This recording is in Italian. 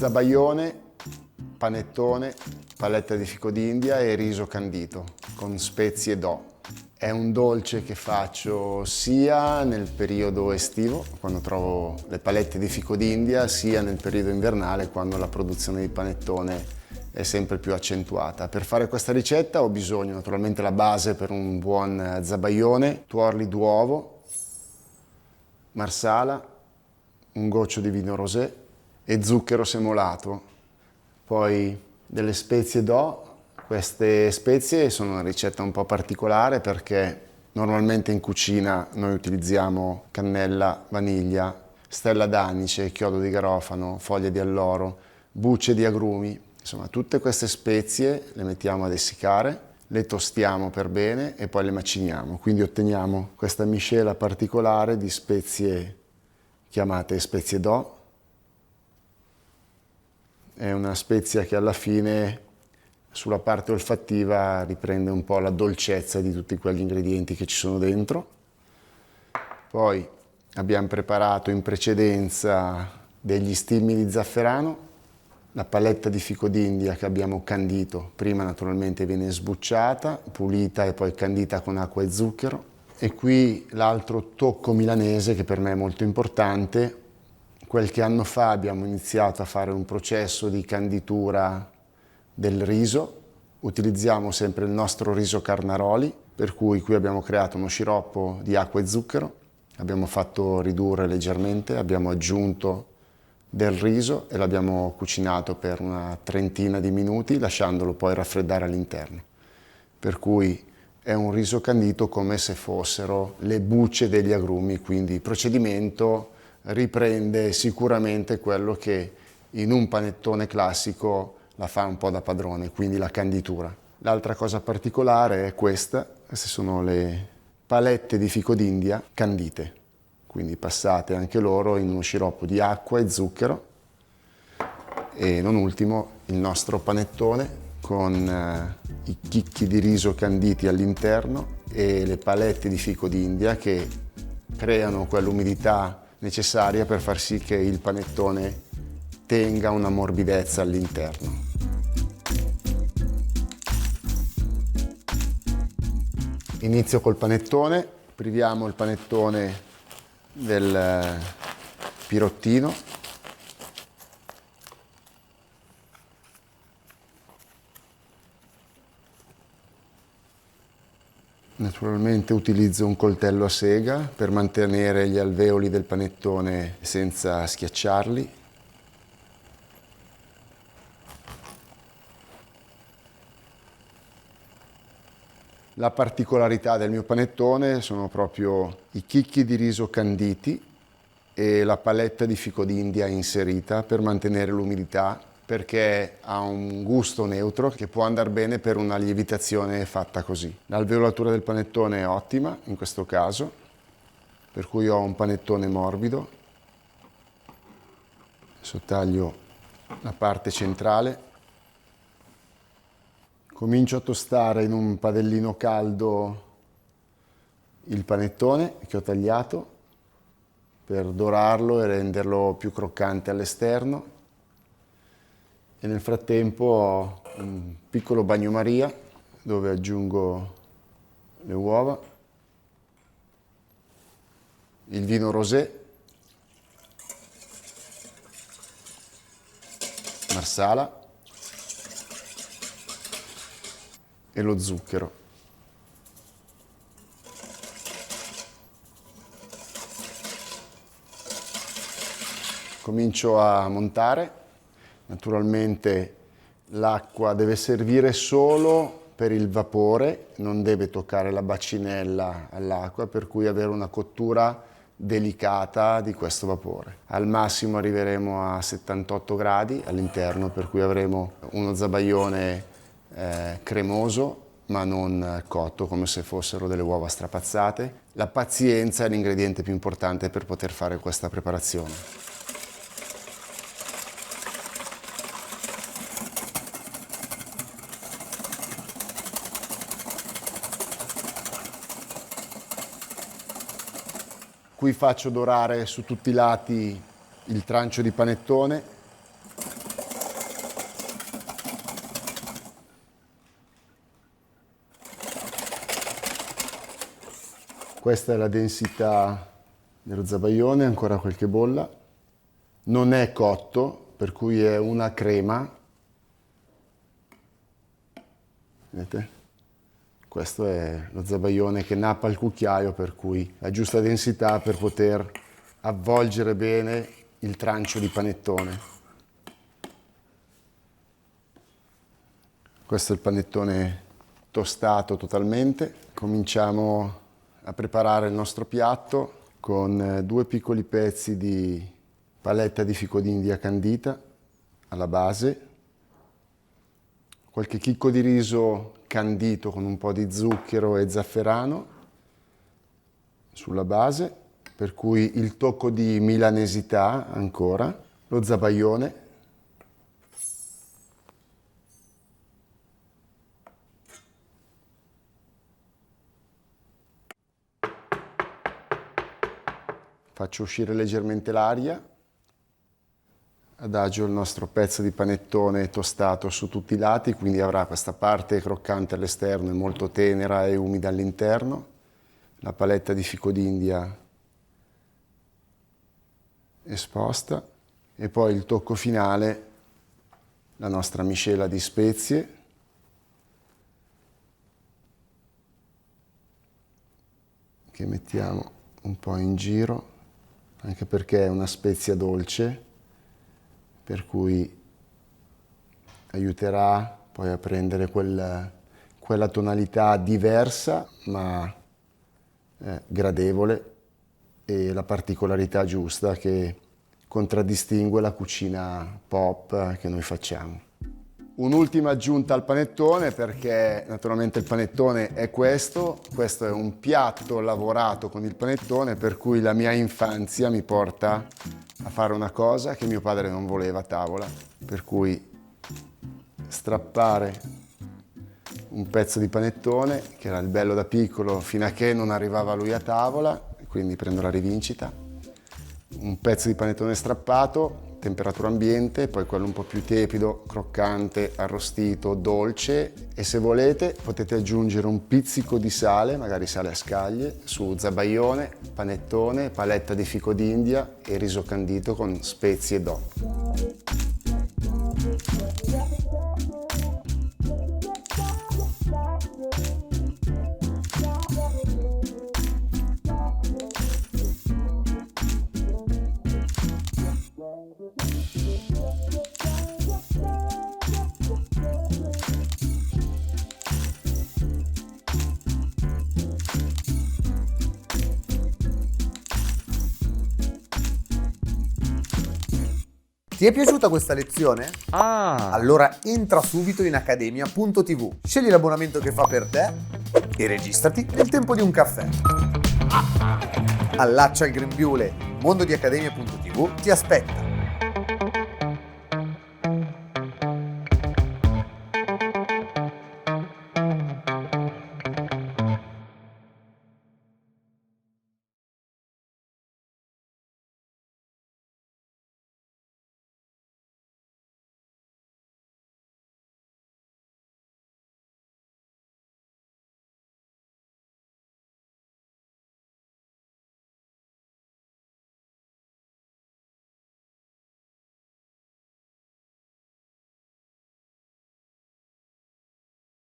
zabaione, panettone, paletta di fico d'India e riso candito con spezie d'O. È un dolce che faccio sia nel periodo estivo, quando trovo le palette di fico d'India, sia nel periodo invernale, quando la produzione di panettone è sempre più accentuata. Per fare questa ricetta ho bisogno naturalmente la base per un buon zabaione, tuorli d'uovo, marsala, un goccio di vino rosé e zucchero semolato. Poi delle spezie d'O. Queste spezie sono una ricetta un po' particolare perché normalmente in cucina noi utilizziamo cannella, vaniglia, stella d'anice, chiodo di garofano, foglie di alloro, bucce di agrumi. Insomma, tutte queste spezie le mettiamo ad essiccare, le tostiamo per bene e poi le maciniamo. Quindi otteniamo questa miscela particolare di spezie chiamate spezie d'O. È una spezia che alla fine sulla parte olfattiva riprende un po' la dolcezza di tutti quegli ingredienti che ci sono dentro. Poi abbiamo preparato in precedenza degli stilmi di zafferano, la paletta di fico d'India che abbiamo candito, prima naturalmente viene sbucciata, pulita e poi candita con acqua e zucchero. E qui l'altro tocco milanese che per me è molto importante. Qualche anno fa abbiamo iniziato a fare un processo di canditura del riso. Utilizziamo sempre il nostro riso Carnaroli, per cui qui abbiamo creato uno sciroppo di acqua e zucchero, abbiamo fatto ridurre leggermente, abbiamo aggiunto del riso e l'abbiamo cucinato per una trentina di minuti, lasciandolo poi raffreddare all'interno. Per cui è un riso candito come se fossero le bucce degli agrumi, quindi il procedimento riprende sicuramente quello che in un panettone classico la fa un po' da padrone, quindi la canditura. L'altra cosa particolare è queste sono le palette di fico d'India candite, quindi passate anche loro in uno sciroppo di acqua e zucchero. E non ultimo il nostro panettone con i chicchi di riso canditi all'interno e le palette di fico d'India che creano quell'umidità necessaria per far sì che il panettone tenga una morbidezza all'interno. Inizio col panettone, priviamo il panettone del pirottino. Naturalmente utilizzo un coltello a sega per mantenere gli alveoli del panettone senza schiacciarli. La particolarità del mio panettone sono proprio i chicchi di riso canditi e la paletta di fico d'India inserita per mantenere l'umidità, perché ha un gusto neutro che può andare bene per una lievitazione fatta così. L'alveolatura del panettone è ottima in questo caso, per cui ho un panettone morbido. Adesso taglio la parte centrale. Comincio a tostare in un padellino caldo il panettone che ho tagliato per dorarlo e renderlo più croccante all'esterno. E nel frattempo ho un piccolo bagnomaria dove aggiungo le uova, il vino rosé, marsala e lo zucchero. Comincio a montare. Naturalmente l'acqua deve servire solo per il vapore, non deve toccare la bacinella all'acqua, per cui avere una cottura delicata di questo vapore. Al massimo arriveremo a 78 gradi all'interno, per cui avremo uno zabaione cremoso ma non cotto, come se fossero delle uova strapazzate. La pazienza è l'ingrediente più importante per poter fare questa preparazione. Qui faccio dorare su tutti i lati il trancio di panettone Questa è la densità dello zabaione, ancora quel che bolla. Non è cotto, per cui è una crema. Vedete? Questo è lo zabaione che nappa il cucchiaio, per cui la giusta densità per poter avvolgere bene il trancio di panettone. Questo è il panettone tostato totalmente. Cominciamo a preparare il nostro piatto con 2 piccoli pezzi di paletta di fico d'India candita alla base, qualche chicco di riso candito con un po' di zucchero e zafferano sulla base, per cui il tocco di milanesità ancora, lo zabaione, faccio uscire leggermente l'aria, adagio il nostro pezzo di panettone tostato su tutti i lati, quindi avrà questa parte croccante all'esterno e molto tenera e umida all'interno, la paletta di fico d'India esposta e poi il tocco finale, la nostra miscela di spezie, che mettiamo un po' in giro, anche perché è una spezia dolce, per cui aiuterà poi a prendere quella tonalità diversa ma gradevole e la particolarità giusta che contraddistingue la cucina pop che noi facciamo. Un'ultima aggiunta al panettone, perché naturalmente il panettone è questo è un piatto lavorato con il panettone, per cui la mia infanzia mi porta a fare una cosa che mio padre non voleva a tavola, per cui strappare un pezzo di panettone, che era il bello da piccolo, fino a che non arrivava lui a tavola, quindi prendo la rivincita, un pezzo di panettone strappato, temperatura ambiente, poi quello un po' più tiepido, croccante, arrostito, dolce, e se volete potete aggiungere un pizzico di sale, magari sale a scaglie, su zabaione, panettone, paletta di fico d'India e riso candito con spezie DOP. Ti è piaciuta questa lezione? Allora entra subito in accademia.tv, scegli l'abbonamento che fa per te e registrati nel tempo di un caffè. Allaccia il grembiule, il mondo di accademia.tv ti aspetta.